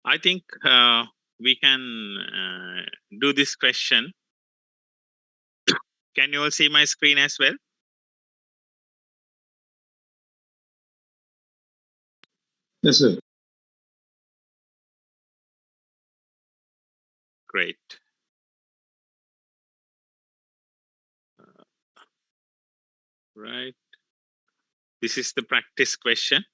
I think we can do this question. Can you all see my screen as well? Yes, sir. Great. Right. This is the practice question.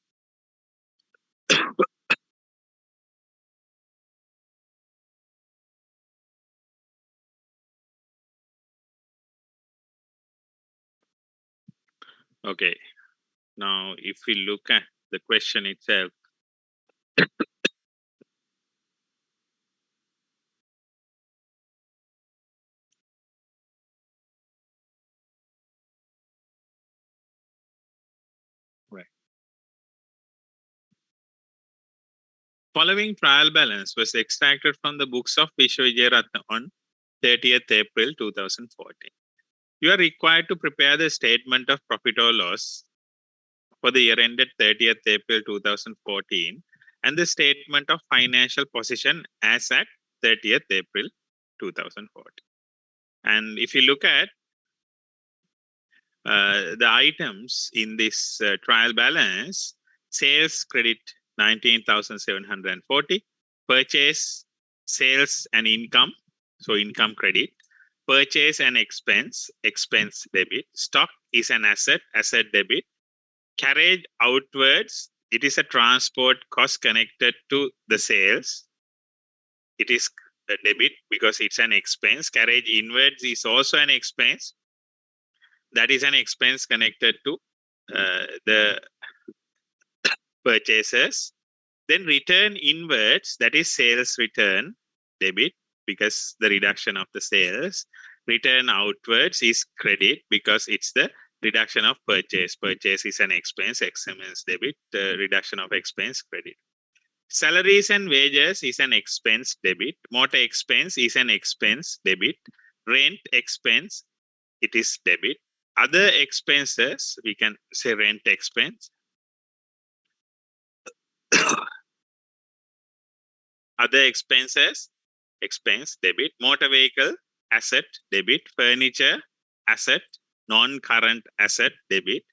Okay. Now, if we look at the question itself, right. Following trial balance was extracted from the books of Vishwavijayaratna on 30th April 2014. You are required to prepare the statement of profit or loss for the year ended 30th April 2014 and the statement of financial position as at 30th April 2014. And if you look at the items in this trial balance, sales credit 19,740, purchase, sales and income, so income credit, purchase and expense, expense debit, stock is an asset, asset debit, carriage outwards, it is a transport cost connected to the sales, it is a debit because it's an expense, carriage inwards is also an expense, that is an expense connected to the purchases. Then return inwards, that is sales return, debit, because the reduction of the sales. Return outwards is credit because it's the reduction of purchase. Purchase is an expense, expense debit, reduction of expense, credit. Salaries and wages is an expense debit. Motor expense is an expense debit. Rent expense, it is debit. Other expenses, we can say rent expense. Other expenses, expense debit. Motor vehicle, asset debit. Furniture, asset. Non-current asset debit.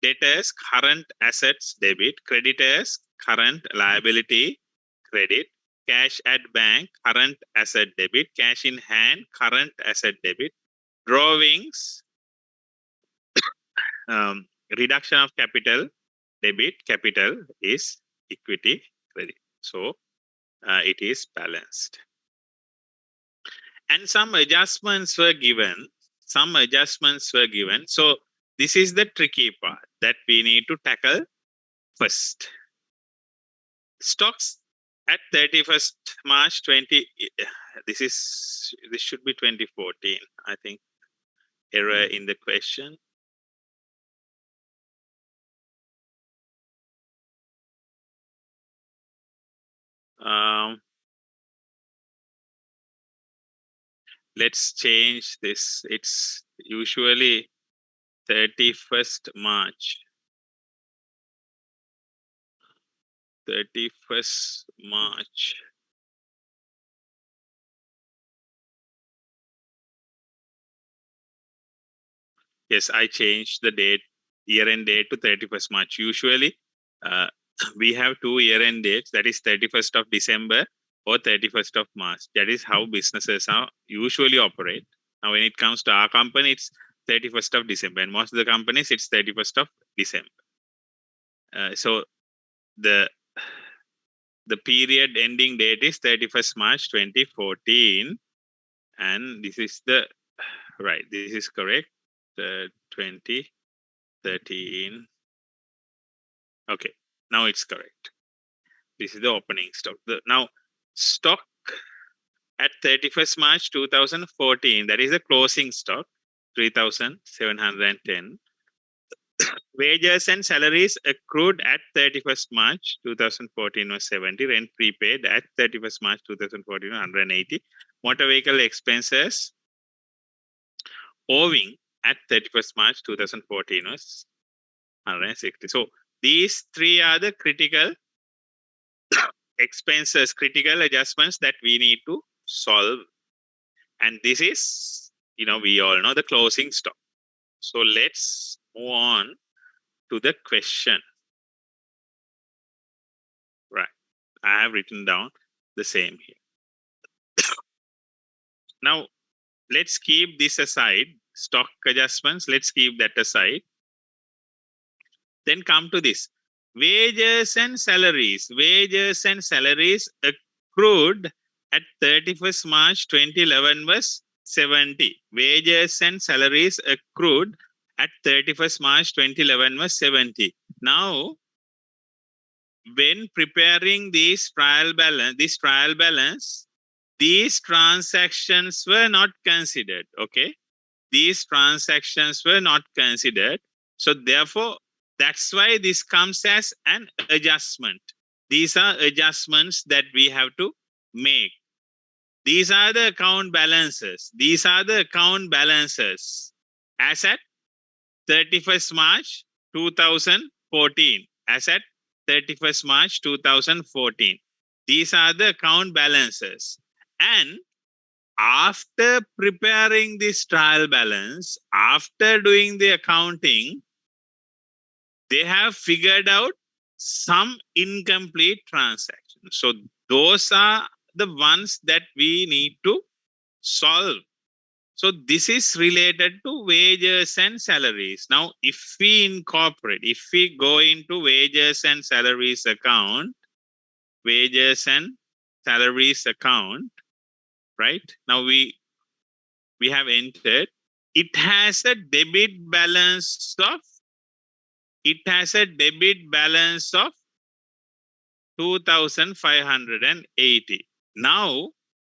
Debtors, current assets debit. Creditors, current liability credit. Cash at bank, current asset debit. Cash in hand, current asset debit. Drawings, reduction of capital debit. Capital is equity credit. So it is balanced. And some adjustments were given. So this is the tricky part that we need to tackle first. Stocks at 31st March 20, this should be 2014, I think. Error in the question. Let's change this. It's usually 31st March. 31st March. Yes, I changed the date, year-end date to 31st March. Usually, we have two year-end dates, that is 31st of December or 31st of March. That is how businesses are usually operate. Now, when it comes to our company, it's 31st of December, and most of the companies, it's 31st of December. So the period ending date is 31st March 2014, and this is the right. This is correct. 2013. Okay, now it's correct. This is the opening stock. Now stock at 31st March 2014, that is the closing stock, 3,710. Wages and salaries accrued at 31st March 2014 was 70. Rent prepaid at 31st March 2014 was 180. Motor vehicle expenses owing at 31st March 2014 was 160. So these three are the critical expenses, critical adjustments that we need to solve. And this is, we all know the closing stock. So let's move on to the question. Right. I have written down the same here. Now, let's keep this aside. Stock adjustments, let's keep that aside. Then come to this. Wages and salaries. Wages and salaries accrued at 31st March 2011 was 70. Wages and salaries accrued at 31st March 2011 was 70. Now, when preparing this trial balance, these transactions were not considered. Okay, these transactions were not considered. So therefore, that's why this comes as an adjustment. These are adjustments that we have to make. These are the account balances. These are the account balances as at 31st March 2014. As at 31st March 2014. These are the account balances. And after preparing this trial balance, after doing the accounting, they have figured out some incomplete transactions. So those are the ones that we need to solve. So this is related to wages and salaries. Now, if we go into wages and salaries account, right? Now we have entered. It has a debit balance of 2,580. Now,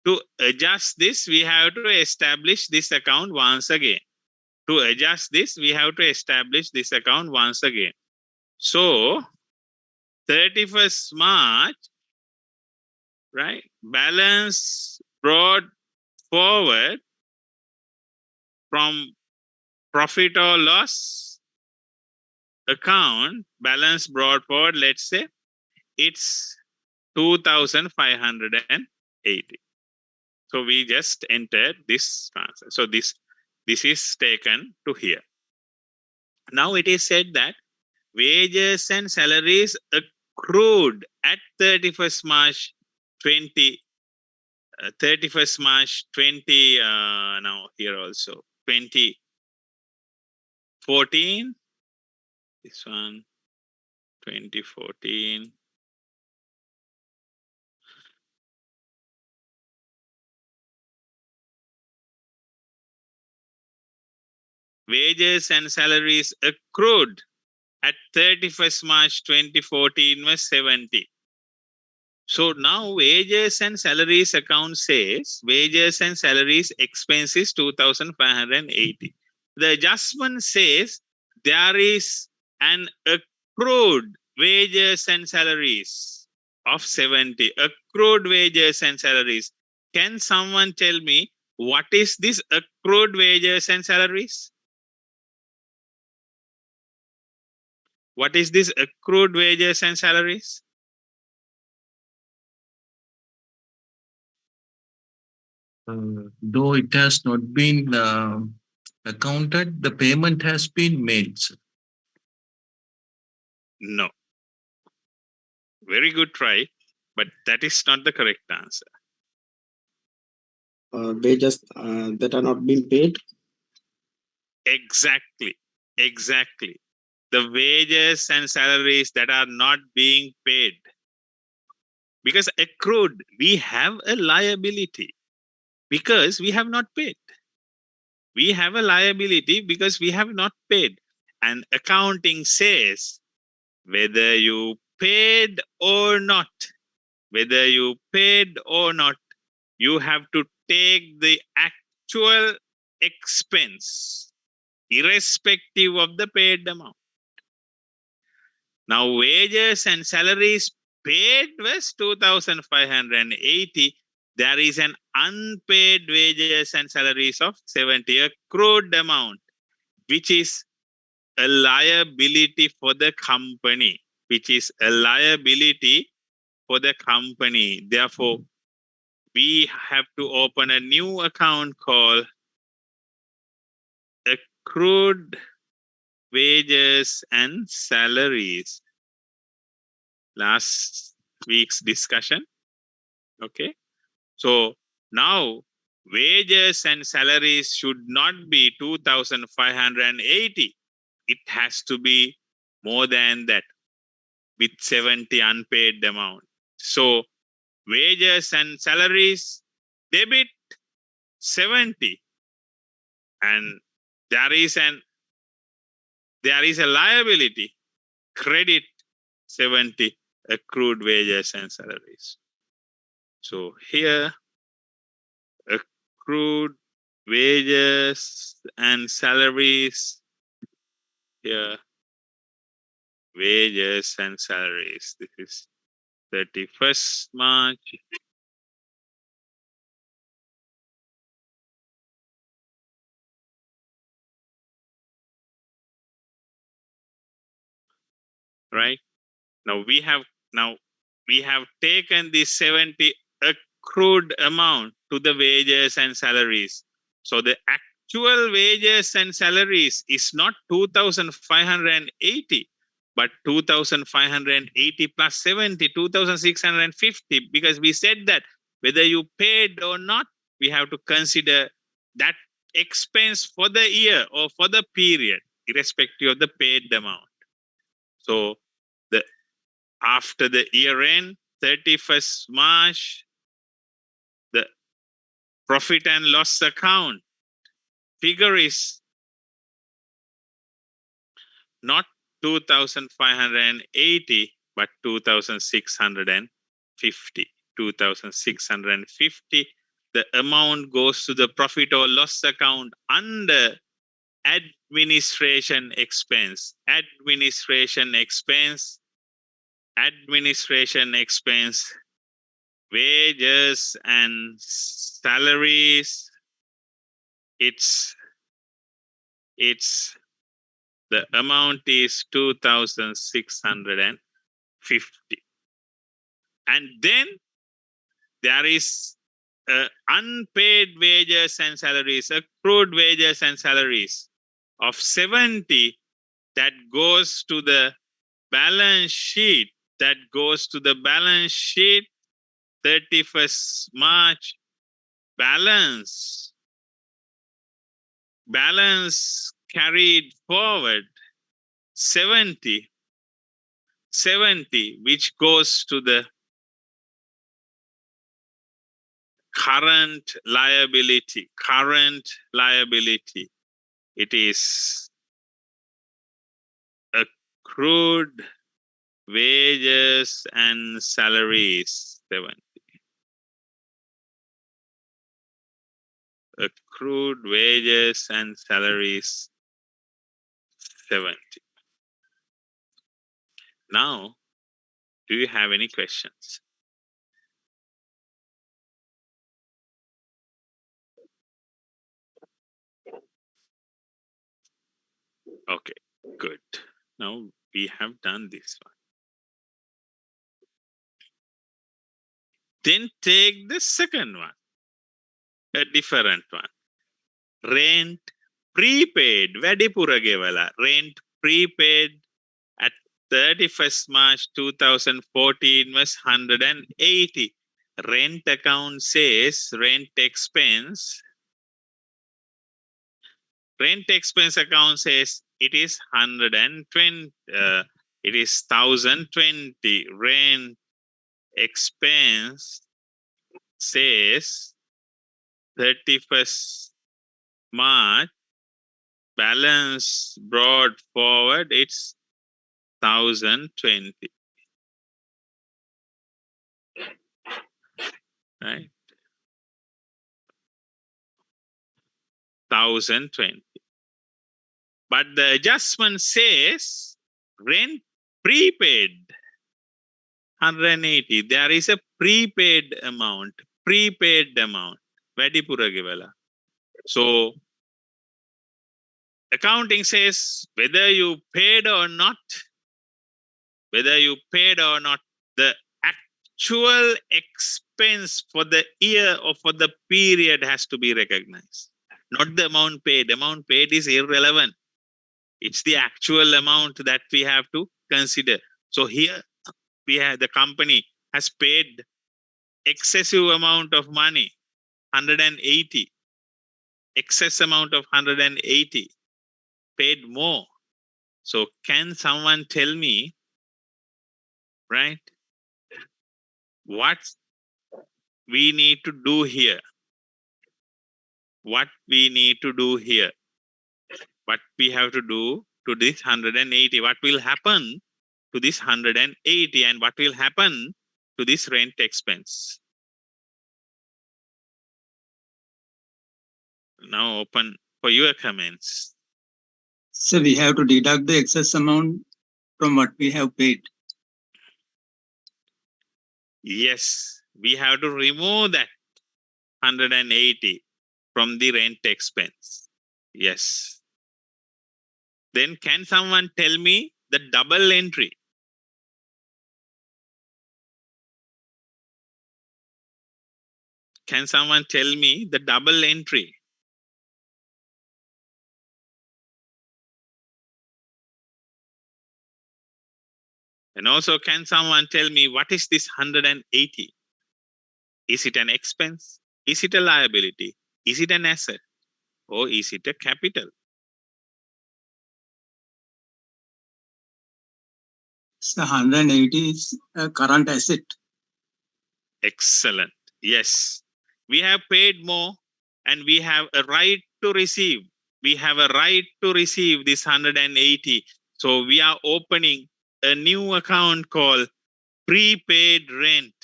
to adjust this, we have to establish this account once again. So, 31st March, right? Balance brought forward from profit or loss account, balance brought forward, let's say it's 2,580. So we just entered this transfer. So this is taken to here. Now it is said that wages and salaries accrued at 31st March 20, now here also 2014. This one, 2014. Wages and salaries accrued at 31st March 2014 was 70. So now wages and salaries account says wages and salaries expenses 2,580. The adjustment says there is an accrued wages and salaries of 70. Accrued wages and salaries. Can someone tell me what is this accrued wages and salaries? What is this accrued wages and salaries? Though it has not been accounted, the payment has been made. No. Very good try, but that is not the correct answer. Wages that are not being paid. Exactly. The wages and salaries that are not being paid. Because accrued, we have a liability because we have not paid. We have a liability because we have not paid. And accounting says whether you paid or not, you have to take the actual expense irrespective of the paid amount. Now, wages and salaries paid was 2,580. There is an unpaid wages and salaries of 70, accrued amount, which is a liability for the company, for the company. Therefore, we have to open a new account called accrued wages and salaries. Last week's discussion. Okay. So now wages and salaries should not be 2,580. It has to be more than that with 70 unpaid amount. So wages and salaries debit 70, and there is a liability credit 70 accrued wages and salaries. So here accrued wages and salaries, here wages and salaries. This is 31st March. Right? Now we have taken this 70 accrued amount to the wages and salaries. So the actual wages and salaries is not 2,580, but 2,580 plus 70, 2,650, because we said that whether you paid or not, we have to consider that expense for the year or for the period, irrespective of the paid amount. So the after the year end, 31st March, the profit and loss account figure is not 2,580, but 2,650. 2,650. The amount goes to the profit or loss account under administration expense. Administration expense. Wages and salaries. It's the amount is 2,650. And then there is unpaid wages and salaries, accrued wages and salaries of 70 that goes to the balance sheet. 31st March balance carried forward 70, which goes to the current liability. It is accrued wages and salaries 70. Accrued wages and salaries 70. Now, do you have any questions? Okay, good. Now we have done this one. Then take the second one, a different one. Rent prepaid. Vadipura Gevala. Rent prepaid at 31st March 2014 was 180. Rent account says rent expense account says it is 120. It is 1,020. Rent expense says 31st March balance brought forward, it's 1,020. Right? 1,020. But the adjustment says rent prepaid 180. There is a prepaid amount. Vadipura Gevala. So accounting says whether you paid or not, the actual expense for the year or for the period has to be recognized, not the amount paid. Amount paid is irrelevant. It's the actual amount that we have to consider. So here we have the company has paid excessive amount of money, 180, excess amount of 180, paid more. So can someone tell me, right, what we need to do here? What we need to do here? What we have to do to this 180? What will happen to this 180 and what will happen to this rent expense? Now open for your comments. So we have to deduct the excess amount from what we have paid. Yes, we have to remove that 180 from the rent expense. Yes. Then can someone tell me the double entry? Can someone tell me the double entry? And also, can someone tell me what is this 180? Is it an expense? Is it a liability? Is it an asset? Or is it a capital? So 180 is a current asset. Excellent. Yes. We have paid more and we have a right to receive. We have a right to receive this 180. So we are opening a new account called prepaid rent.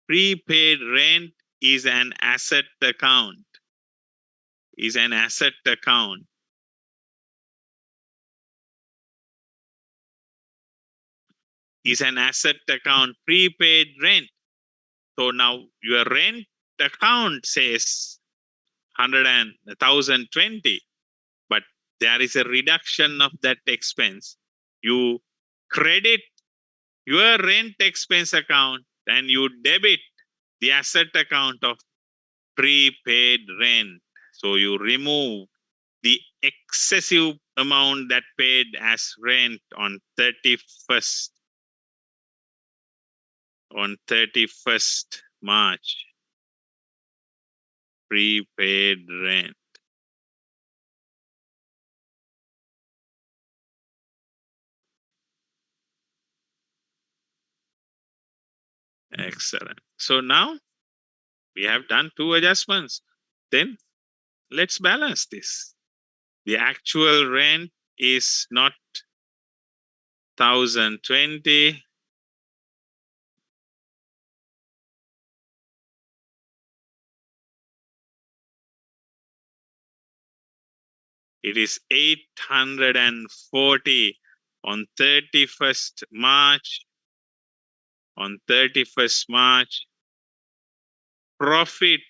Prepaid rent is an asset account. Is an asset account. Is an asset account. Prepaid rent. So now your rent account says 1,020, but there is a reduction of that expense. You credit your rent expense account and you debit the asset account of prepaid rent. So you remove the excessive amount that paid as rent on 31st March. Prepaid rent. Excellent. So now we have done two adjustments. Then let's balance this. The actual rent is not 1,020. It is 840 on 31st March. On 31st March, profit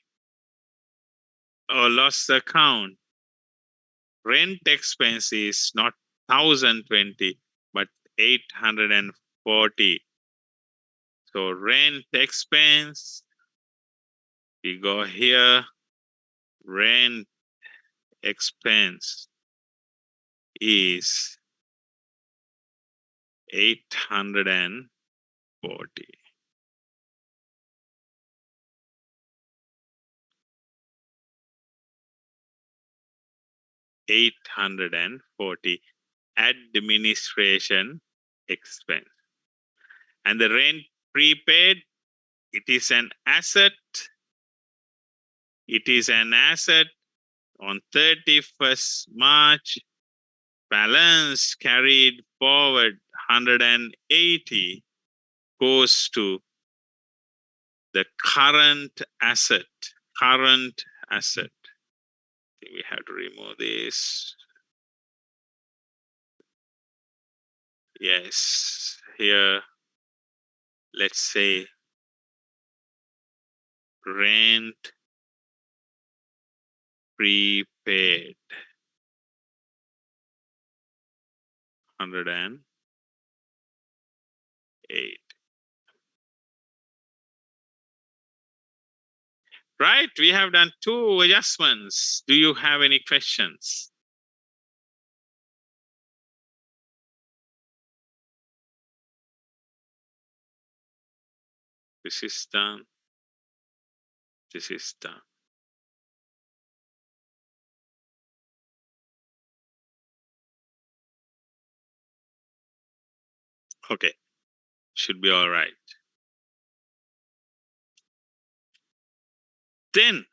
or loss account, rent expense is not 1,020, but 840. So rent expense, we go here, rent expense is 840. Administration expense. And the rent prepaid, it is an asset. It is an asset on 31st March. Balance carried forward 180 goes to the current asset. Current asset. We have to remove this. Yes, here, let's say rent prepaid 108. Right, we have done 2 adjustments. Do you have any questions? This is done. This is done. Okay, should be all right. Then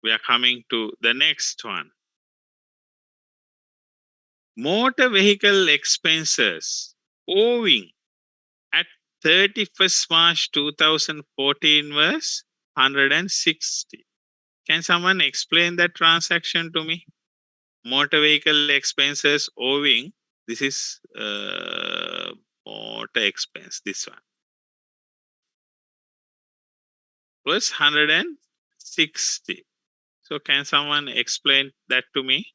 we are coming to the next one. Motor vehicle expenses owing at 31st March 2014 was 160. Can someone explain that transaction to me? Motor vehicle expenses owing, this is motor expense, this one was 160. So can someone explain that to me?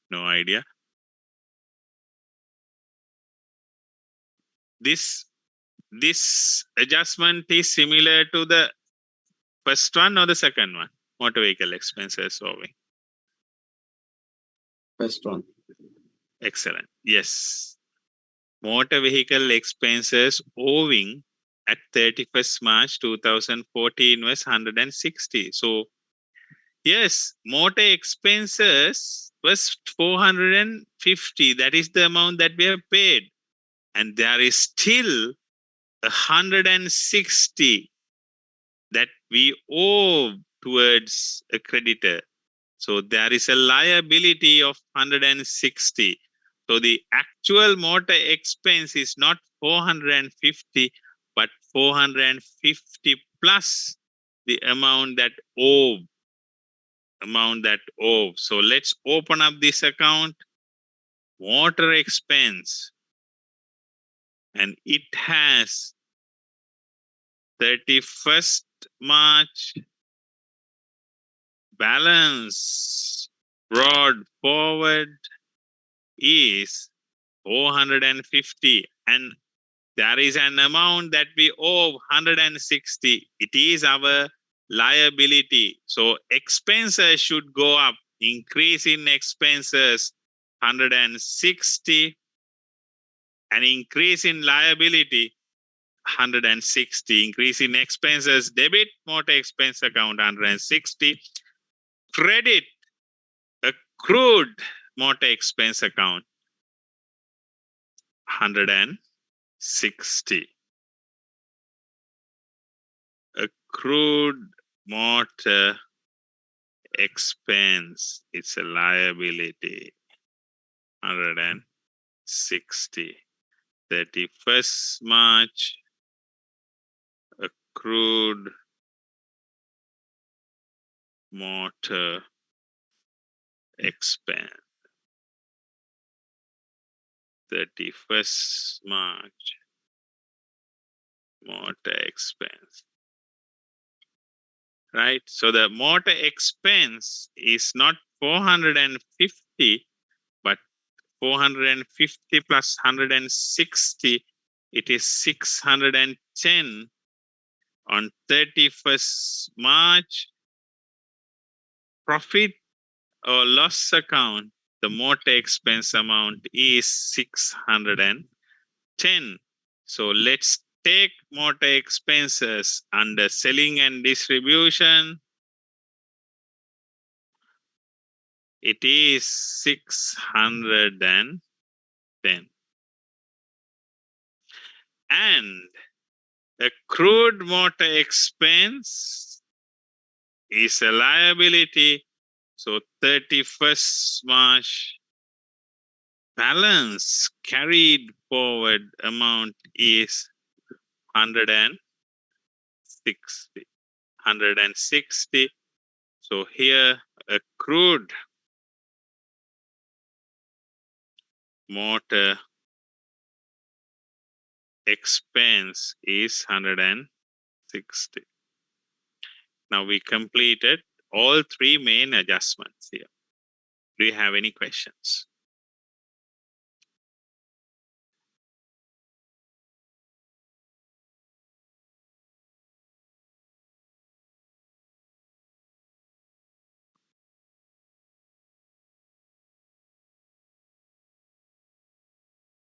No idea. This adjustment is similar to the first one or the second one? Motor vehicle expenses owing. First one. Excellent. Yes. Motor vehicle expenses owing at 31st March 2014 was 160. So yes, motor expenses was 450. That is the amount that we have paid. And there is still 160 that we owe towards a creditor. So there is a liability of 160. So the actual motor expense is not 450, but 450 plus the amount that owe. So let's open up this account, motor expense, and it has 31st March balance brought forward is 450, and there is an amount that we owe 160. It is our liability. So expenses should go up. Increase in expenses 160, and increase in liability 160. Increase in expenses, debit motor expense account 160. Credit accrued motor expense account 160. Accrued motor expense, it's a liability 160. 31st March accrued motor expense. 31st March motor expense. Right? So the motor expense is not 450, but 450 plus 160, it is 610 on 31st March. Profit or loss account, the motor expense amount is 610. So let's take motor expenses under selling and distribution. It is 610. And accrued motor expense is a liability. So 31st March balance carried forward amount is 160. 160. So here accrued motor expense is 160. Now we completed all three main adjustments here. Do you have any questions?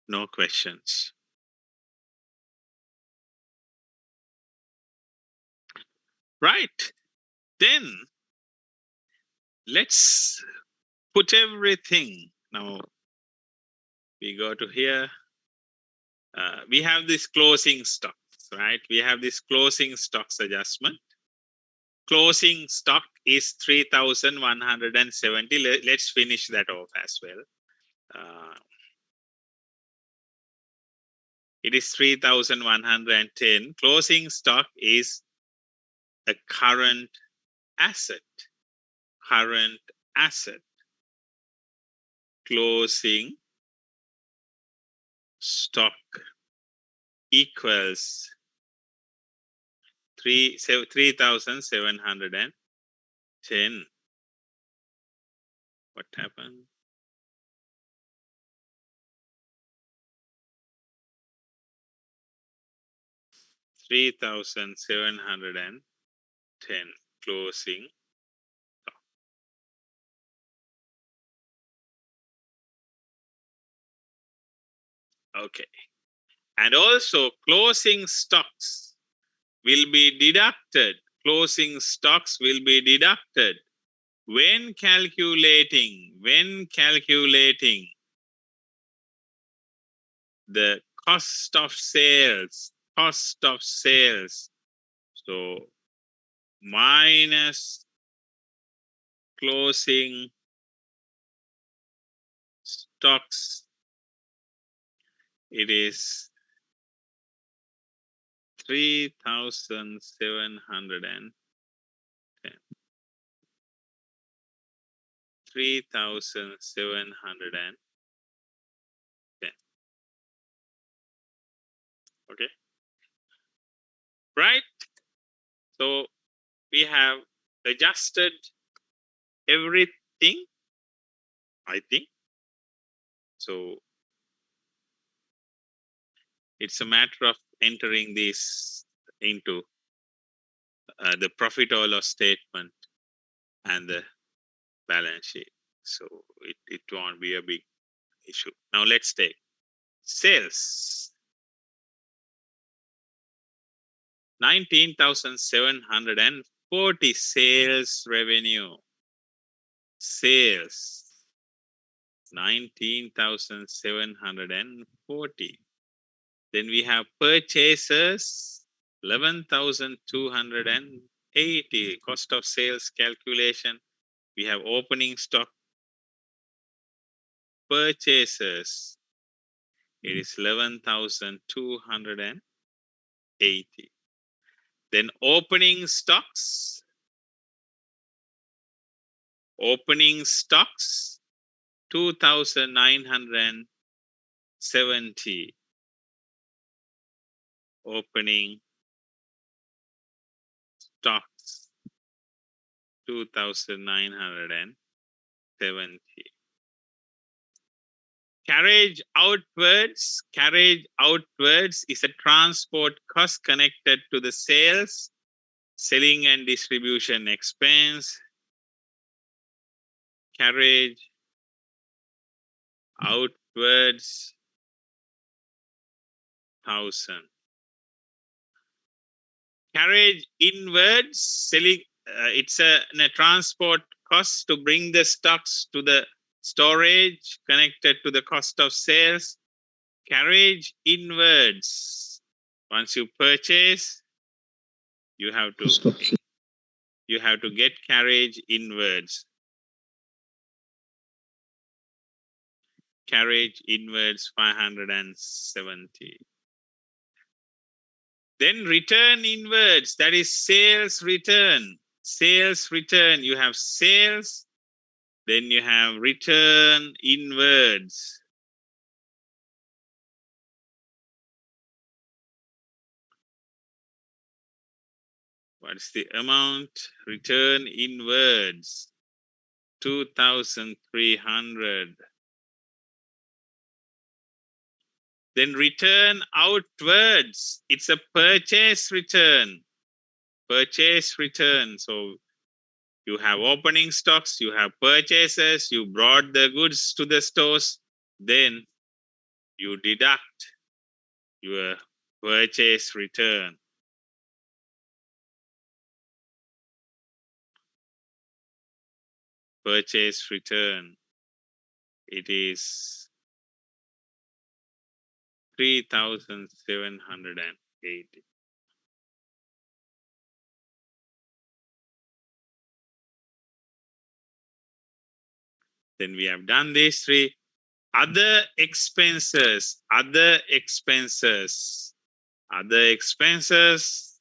No questions. Right. Then let's put everything. Now we go to here. We have this closing stocks, right? We have this closing stocks adjustment. Closing stock is 3,170. Let's finish that off as well. It is 3,110. Closing stock is a current asset. Current asset. Closing stock equals 3,710. What happened? $3,710 closing. Okay. And also closing stocks will be deducted. Closing stocks will be deducted when calculating the cost of sales. So minus closing stocks, it is 3,710. 3,710. Okay. Right. So we have adjusted everything, I think. So it's a matter of entering this into the profit or loss statement and the balance sheet. So it won't be a big issue. Now let's take sales. 19,740 sales revenue. Sales 19,740. Then we have purchases 11,280. Cost of sales calculation. We have opening stock. Purchases, it is 11,280. Then opening stocks. Opening stocks 2,970. Opening stocks 2,970. Carriage outwards is a transport cost connected to the sales, selling and distribution expense. Carriage outwards 1,000. Carriage inwards, selling, it's a transport cost to bring the stocks to the storage connected to the cost of sales. Carriage inwards, once you purchase, you have to get carriage inwards. Carriage inwards 570. Then return inwards, that is sales return. Sales return, you have sales, then you have return inwards. What's the amount? Return inwards. 2,300. Then return outwards. It's a purchase return. Purchase return. So you have opening stocks, you have purchases, you brought the goods to the stores, then you deduct your purchase return. Purchase return. It is 3,780. Then we have done these three. Other expenses, other expenses, other expenses.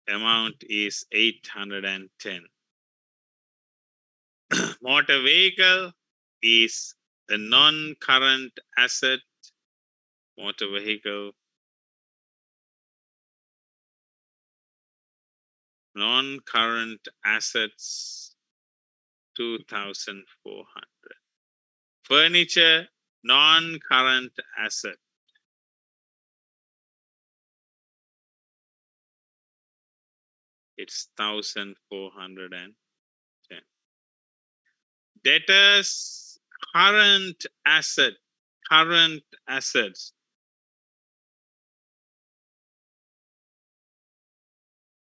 Amount is 810. Motor vehicle is a non-current asset. Motor vehicle, non-current assets, 2,400. Furniture, non-current asset. It's 1,410. Debtors, current asset, current assets.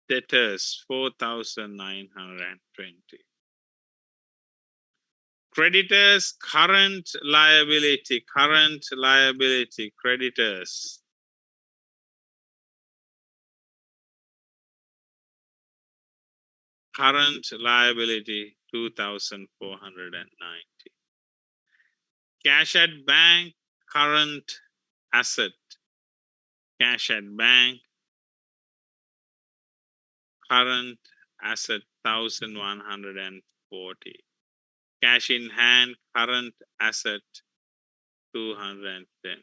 Debtors, 4,920. Creditors, current liability, creditors. Current liability, 2,490. Cash at bank, current asset. Cash at bank, current asset, 1,140. Cash in hand, current asset, 210.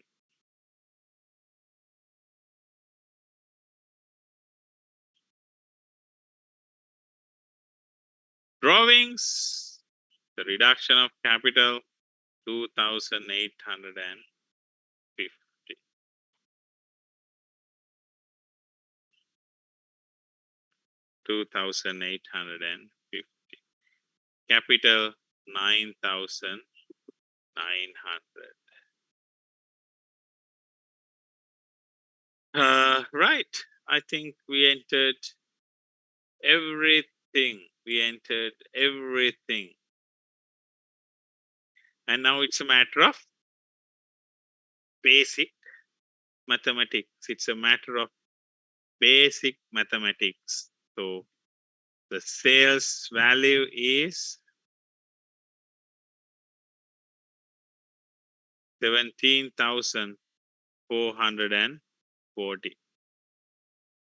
Drawings, the reduction of capital, 2,850. 2,850. Capital, 9,900. Right. I think we entered everything. We entered everything. And now it's a matter of basic mathematics. It's a matter of basic mathematics. So the sales value is 17,440.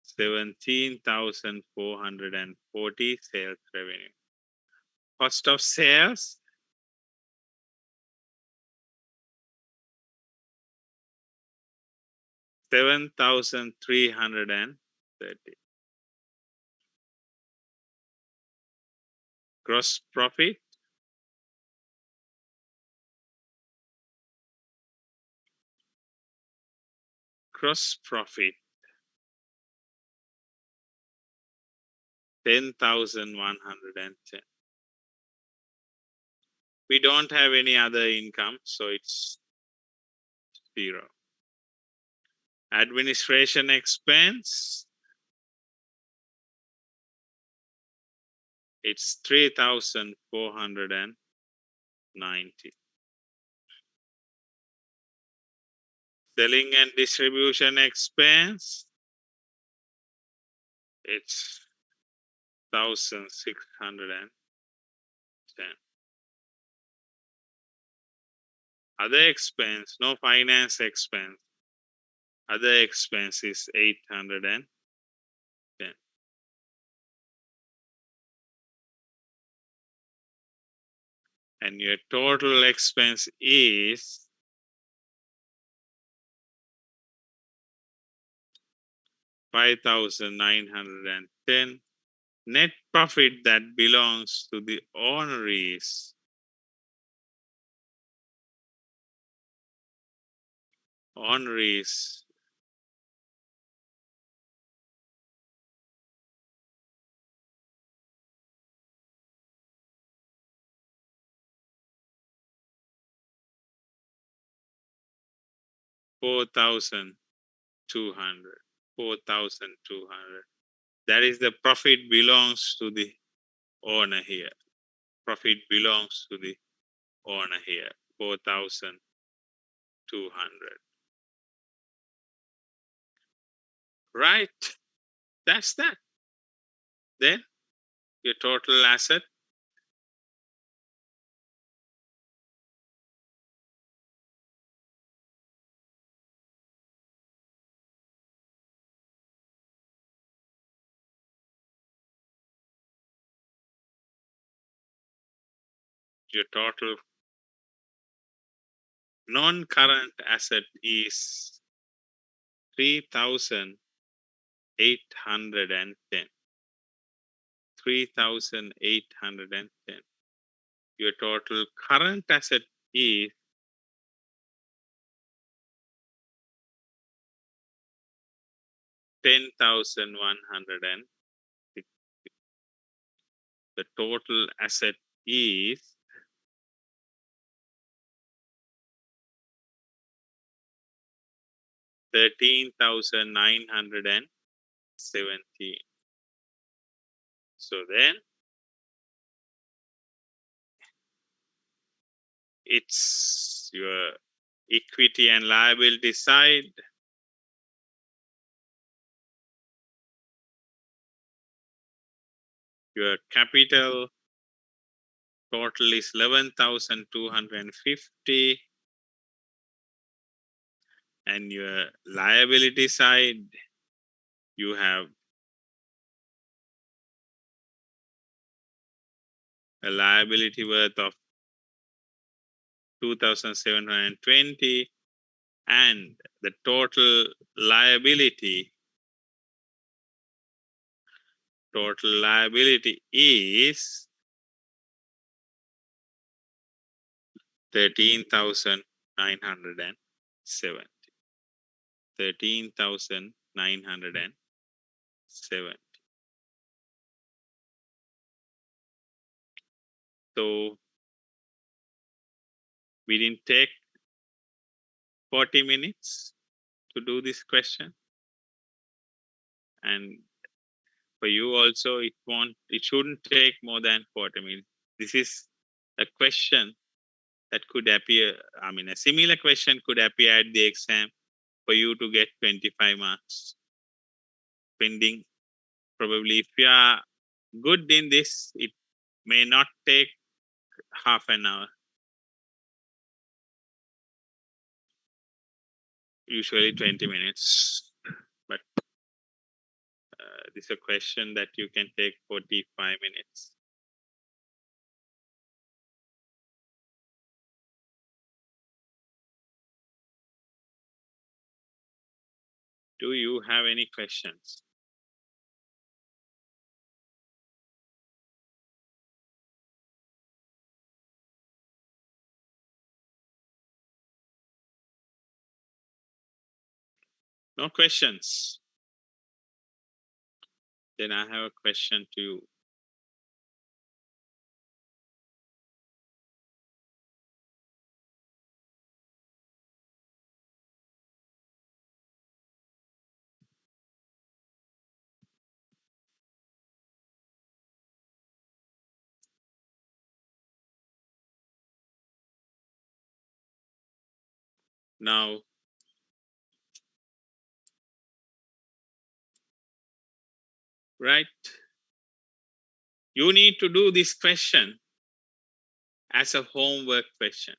17,440 sales revenue. Cost of sales, 7,330. Gross profit, gross profit, 10,110. We don't have any other income, so it's 0. Administration expense, it's 3,490. Selling and distribution expense, it's 1,610. Other expense, no finance expense. Other expense is 810. And your total expense is 5,910. Net profit that belongs to the owner is is 4,200. 4,200. That is the profit belongs to the owner here. Profit belongs to the owner here. 4,200. Right. That's that. Then your total asset your total non-current asset is 3,810. 3,810. Your total current asset is 10,160. The total asset is 13,917. So then it's your equity and liability side. Your capital total is 11,250. And your liability side, you have a liability worth of 2,720, and the total liability is 13,970. 13,970. So we didn't take 40 minutes to do this question. And for you also, it shouldn't take more than 40 minutes. This is a question that could appear, I mean, a similar question could appear at the exam for you to get 25 marks. Pending, probably if you are good in this, it may not take half an hour. Usually 20 minutes. But this is a question that you can take 45 minutes. Do you have any questions? No questions? Then I have a question to you. Now, right? You need to do this question as a homework question.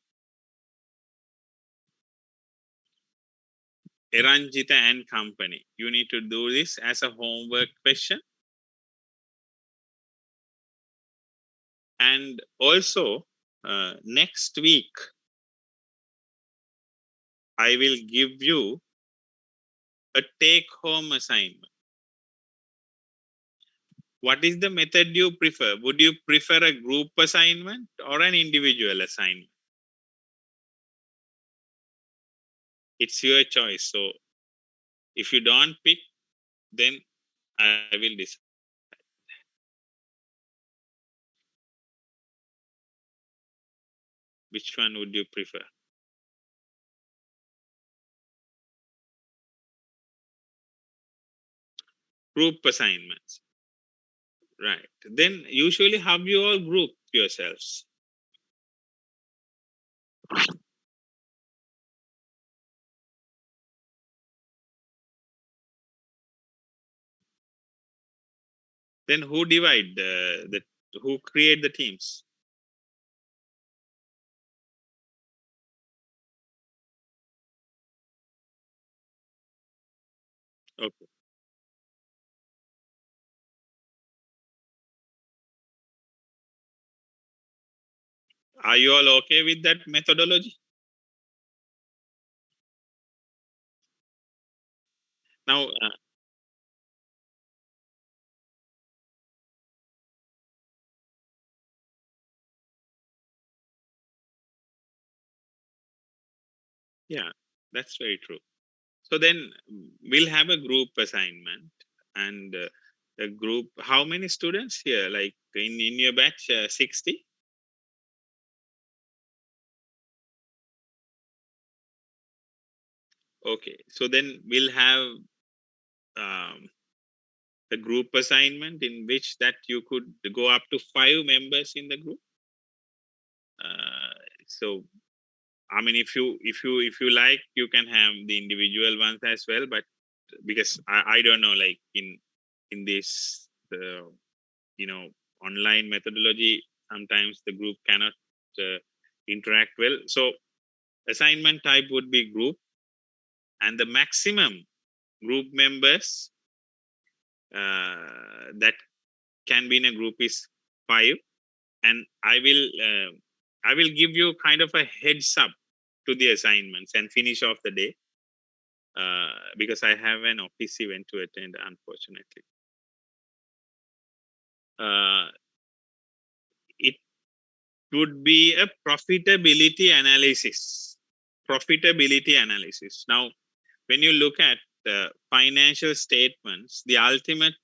Eranjita and company. You need to do this as a homework question. And also, next week, I will give you a take-home assignment. what is the method you prefer? Would you prefer a group assignment or an individual assignment? It's your choice. So if you don't pick, then I will decide. Which one would you prefer? Group assignments. Right. Then usually how you all group yourselves? Then who divide who create the teams? Okay. Are you all okay with that methodology? Now, yeah, that's very true. So then we'll have a group assignment and a group. How many students here? Like in your batch, 60? Okay. So then we'll have a group assignment in which that you could go up to 5 members in the group. So I mean, if you like, you can have the individual ones as well. But because I don't know, like in this online methodology, sometimes the group cannot interact well. So assignment type would be group, and the maximum group members that can be in a group is 5. And I will give you kind of a heads up to the assignments and finish off the day because I have an office event to attend, unfortunately. It would be a profitability analysis. Now, when you look at the financial statements, the ultimate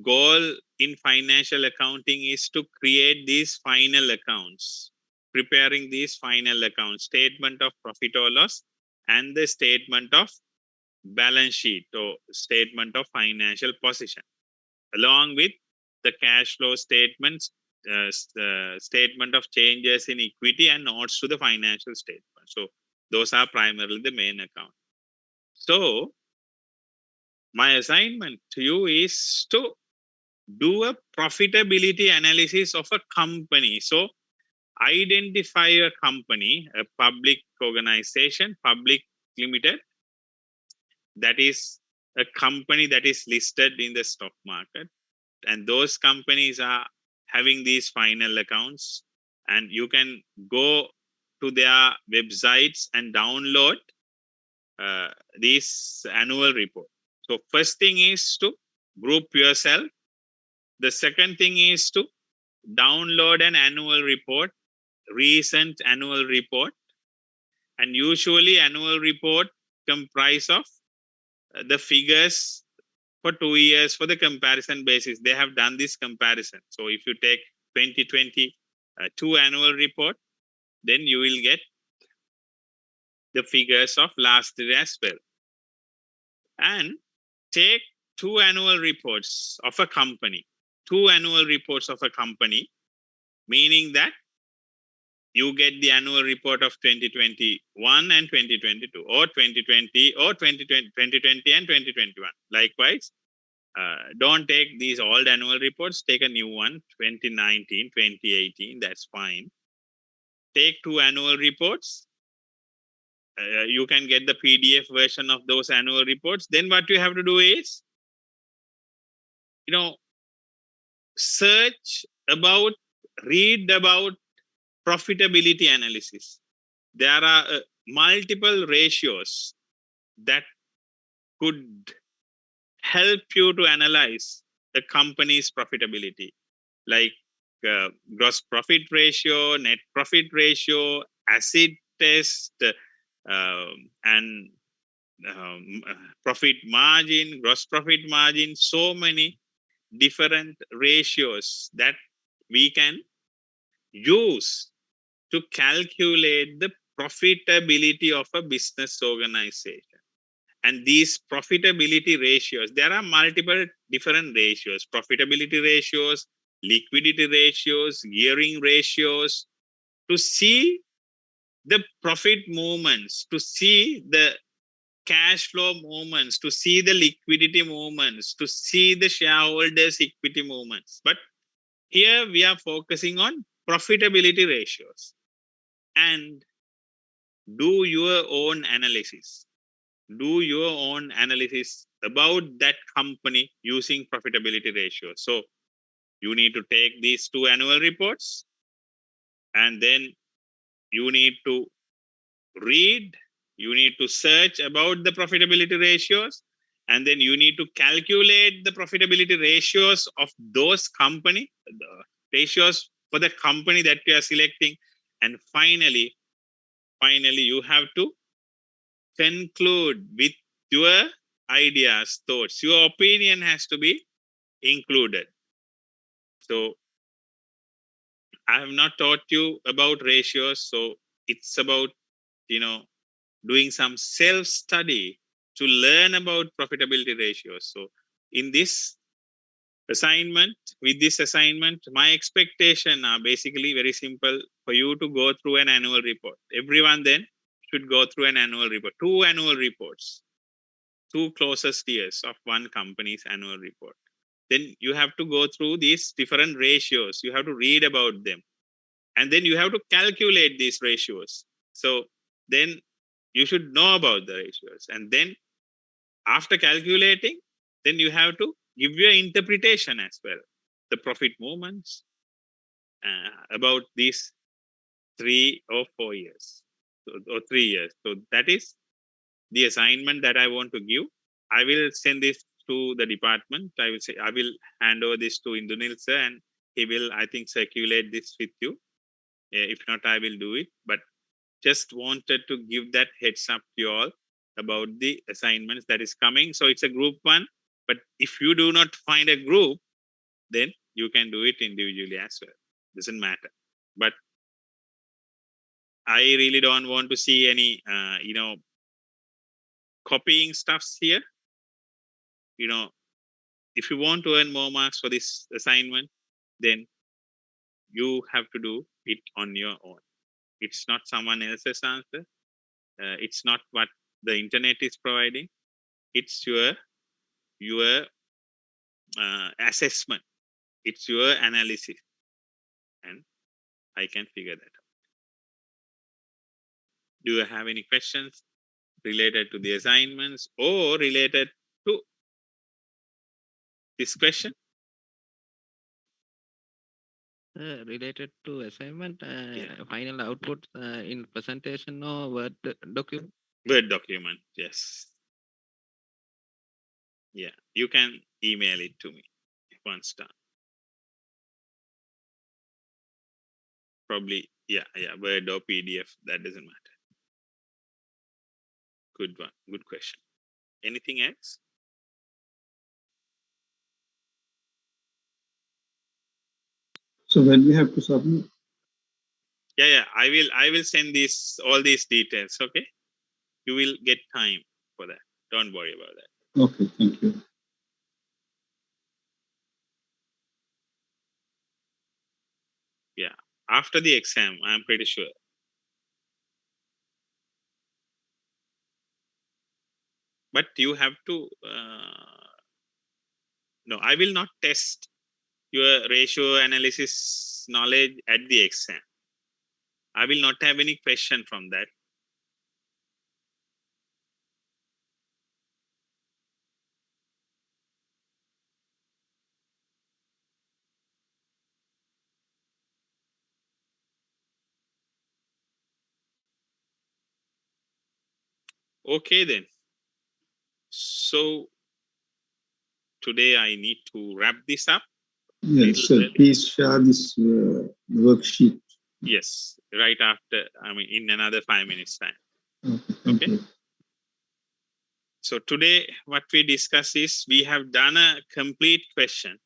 goal in financial accounting is to create these final accounts, preparing these final accounts, statement of profit or loss, and the statement of balance sheet or statement of financial position, along with the cash flow statements, statement of changes in equity, and notes to the financial statement. So those are primarily the main account. So my assignment to you is to do a profitability analysis of a company. So identify a company, a public organization, public limited, that is a company that is listed in the stock market. And those companies are having these final accounts, and you can go to their websites and download this annual report. So first thing is to group yourself. The second thing is to download an annual report, recent annual report. And usually annual report comprise of the figures for 2 years for the comparison basis. They have done this comparison. So if you take 2022 annual report, then you will get the figures of last year as well. And take 2 annual reports of a company. 2 annual reports of a company, meaning that you get the annual report of 2021 and 2022, or 2020 or 2020 and 2021. Likewise, don't take these old annual reports, take a new one, 2019, 2018, that's fine. Take 2 annual reports. You can get the PDF version of those annual reports. Then what you have to do is, search about, read about profitability analysis. There are multiple ratios that could help you to analyze the company's profitability, like gross profit ratio, net profit ratio, acid test, and profit margin, gross profit margin, so many different ratios that we can use to calculate the profitability of a business organization. And these profitability ratios, there are multiple different ratios, profitability ratios, liquidity ratios, gearing ratios, to see the profit movements, to see the cash flow movements, to see the liquidity movements, to see the shareholders' equity movements. But here we are focusing on profitability ratios. And do your own analysis. Do your own analysis about that company using profitability ratios. So you need to take these 2 annual reports, and then you need to read, you need to search about the profitability ratios, and then you need to calculate the profitability ratios of those company, the ratios for the company that you are selecting. And finally you have to conclude with your ideas, thoughts. Your opinion has to be included. So I have not taught you about ratios, so it's about, doing some self-study to learn about profitability ratios. So in this assignment, with this assignment, my expectation are basically very simple: for you to go through an annual report. Everyone then should go through an annual report, 2 annual reports, 2 closest years of one company's annual report. Then you have to go through these different ratios. You have to read about them. And then you have to calculate these ratios. So then you should know about the ratios. And then after calculating, then you have to give your interpretation as well. The profit movements about these 3 or 4 years or 3 years. So that is the assignment that I want to give. I will send this to the department. I will hand over this to Indunil sir, and he will, I think, circulate this with you. If not, I will do it. But just wanted to give that heads up to you all about the assignments that is coming. So it's a group 1, but if you do not find a group, then you can do it individually as well. Doesn't matter. But I really don't want to see any, copying stuffs here. If you want to earn more marks for this assignment, then you have to do it on your own. It's not someone else's answer. It's not what the internet is providing. It's your assessment. It's your analysis, and I can figure that out. Do you have any questions related to the assignments or related to this question? Related to assignment, final output in presentation or Word document? Word document, yes. Yeah, you can email it to me once done. Probably, yeah, Word or PDF, that doesn't matter. Good one, good question. Anything else? So when we have to submit? Yeah, I will send all these details, okay? You will get time for that. Don't worry about that. Okay, thank you. Yeah, after the exam, I'm pretty sure. But you have to, no, I will not test your ratio analysis knowledge at the exam. I will not have any question from that. Okay then. So today I need to wrap this up. Yes, Little sir. early. Please share this worksheet. Yes, right after, in another 5 minutes time. Okay. Thank Okay. you. So today what we discuss is we have done a complete question.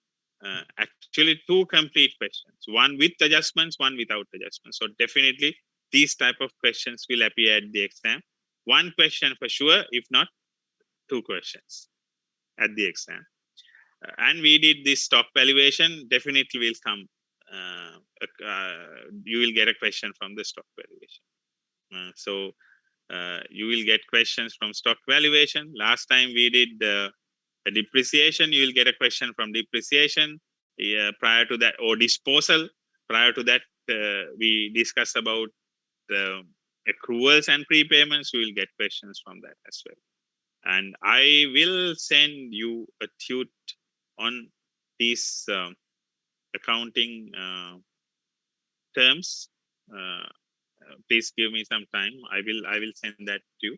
Actually two complete questions, one with adjustments, one without adjustments. So definitely these type of questions will appear at the exam. One question for sure, if not two questions at the exam. And we did this stock valuation, definitely will come. You will get a question from the stock valuation. So you will get questions from stock valuation. Last time we did a depreciation, you will get a question from depreciation. Prior to that, or disposal. Prior to that, we discussed about accruals and prepayments. You will get questions from that as well. And I will send you a tute on these accounting terms. Please give me some time. I will send that to you.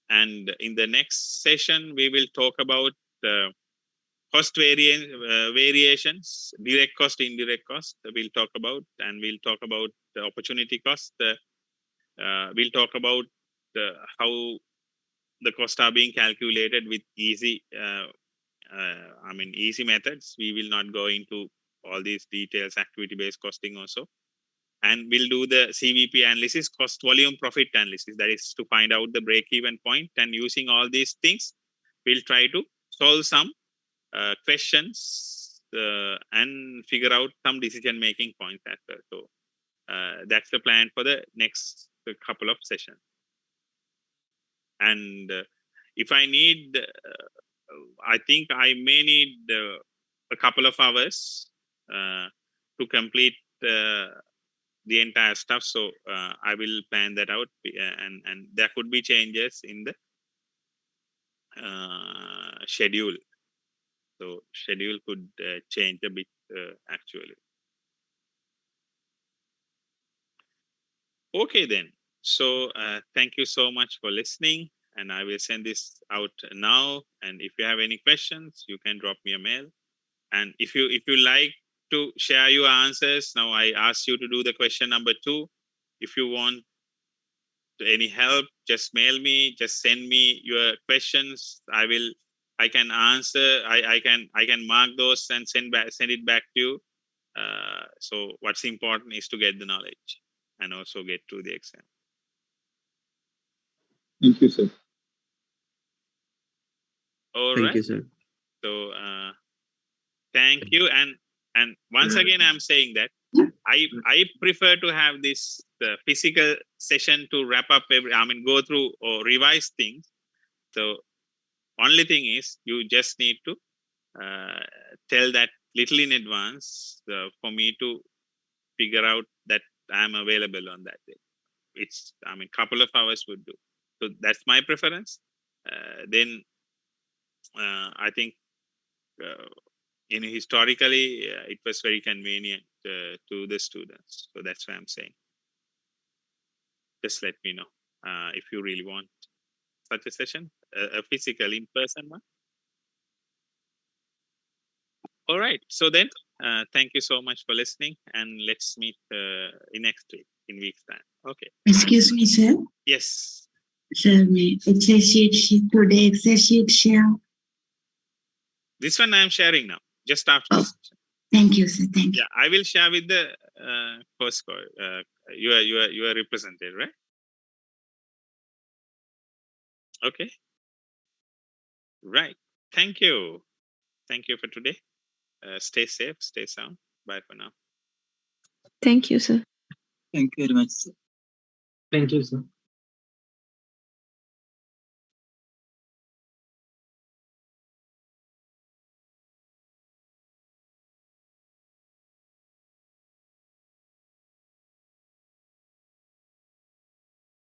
And in the next session, we will talk about cost variations, direct cost, indirect cost. We'll talk about, and we'll talk about the opportunity cost. We'll talk about how the costs are being calculated with easy, easy methods. We will not go into all these details, activity-based costing also. And we'll do the CVP analysis, cost volume profit analysis. That is to find out the break-even point. And using all these things, we'll try to solve some questions and figure out some decision-making points as well. So that's the plan for the next couple of sessions. And if I need, I think I may need a couple of hours to complete the entire stuff. So I will plan that out, and there could be changes in the schedule. So schedule could change a bit actually. Okay then. So thank you so much for listening, and I will send this out now. And if you have any questions, you can drop me a mail. And if you like to share your answers, now I ask you to do the question number 2. If you want any help, just mail me, just send me your questions. I can answer. I can mark those and send it back to you. So what's important is to get the knowledge and also get to the exam. Thank you, sir. All Thank right. you, sir. So thank you. And once again, I'm saying that I prefer to have this physical session to wrap up go through or revise things. So only thing is you just need to tell that little in advance for me to figure out that I'm available on that day. It's couple of hours would do. So that's my preference. Then I think historically it was very convenient to the students. So that's why I'm saying. Just let me know if you really want such a session, a physical in-person one. All right. So then, thank you so much for listening, and let's meet in next week, in week's time. Okay. Excuse me, sir. Yes. Sir, may Excel sheet today Excel sheet share. This one I am sharing now, just after Oh. this session. Thank you, sir. Thank you. Yeah, I will share with the first you are represented, right? Okay. Right. Thank you. Thank you for today. Stay safe, stay sound. Bye for now. Thank you, sir. Thank you very much, sir. Thank you, sir.